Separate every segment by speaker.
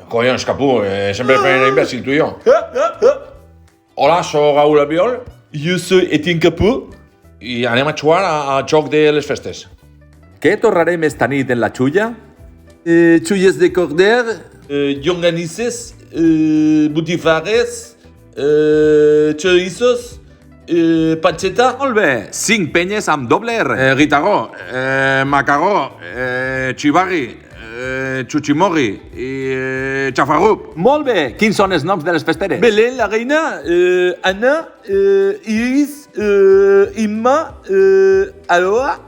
Speaker 1: Coño, escapú, siempre pone imbécil tú y yo. Hola, soy Raúl Albiol.
Speaker 2: Jo soy Etienne Capó.
Speaker 1: I anem a jugar al joc de les festes.
Speaker 3: Què torrarem esta nit en la xulla?
Speaker 2: Xulles de corder, llonganisses, botifarres, chorizos, panceta.
Speaker 3: Molt bé, 5 penyes amb doble R.
Speaker 1: Guitarró, macarró, chivarri, chuchimorri i chafarrup.
Speaker 3: Molt bé, quins són els noms de les festeres?
Speaker 2: Belén, la reina, Anna, Iris, Imma, Aloha,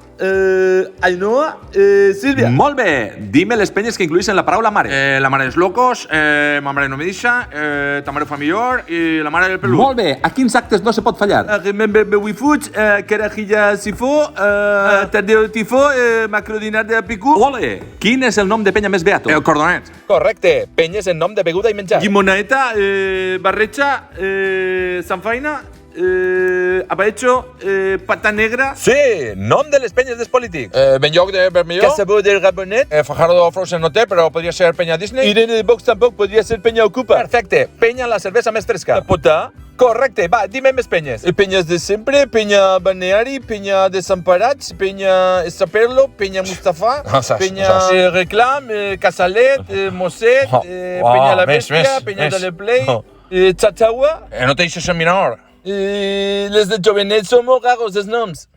Speaker 2: Ainhoa, Sílvia.
Speaker 3: Molt bé, dime les penyes que incluïssin la paraula mare.
Speaker 1: La mare dels locos, ma mare no me deixa, ta mare fa millor i la mare del pelut.
Speaker 3: Molt bé, a quins actes no se pot fallar?
Speaker 2: Remember me we food, Carajilla Sifo, Tardeo Tifo, Macrodinar de Picú.
Speaker 3: Ole, quin és el nom de penya més beato?
Speaker 1: El cordonet.
Speaker 3: Correcte, penyes en nom de beguda i menjar.
Speaker 2: Limonaeta, Barrecha, Sanfaina, Apaecho, Pata Negra,
Speaker 3: Sí, nom de les penyes dels polítics.
Speaker 1: Benlloc de Vermelló.
Speaker 2: Casabó del Rabonet.
Speaker 1: Fajardo Frozen no té, però podria ser penya Disney.
Speaker 2: Irene de Box tampoc podria ser Peña Ocupa.
Speaker 3: Perfecte, penya la cervesa més fresca.
Speaker 2: Potà,
Speaker 3: Correcte, va, dime més penyes.
Speaker 2: Peñas de sempre, Peña Balneari, Peña Desamparats, Peña Estraperlo, Peña Mustafa,
Speaker 1: Osas,
Speaker 2: Peña
Speaker 1: osas.
Speaker 2: Reclam, Casalet, Mosset, Peña La Bestia, Peña de Play, Chachaua.
Speaker 1: No te deixes en menor.
Speaker 2: Les de Jovenet somos raros els noms.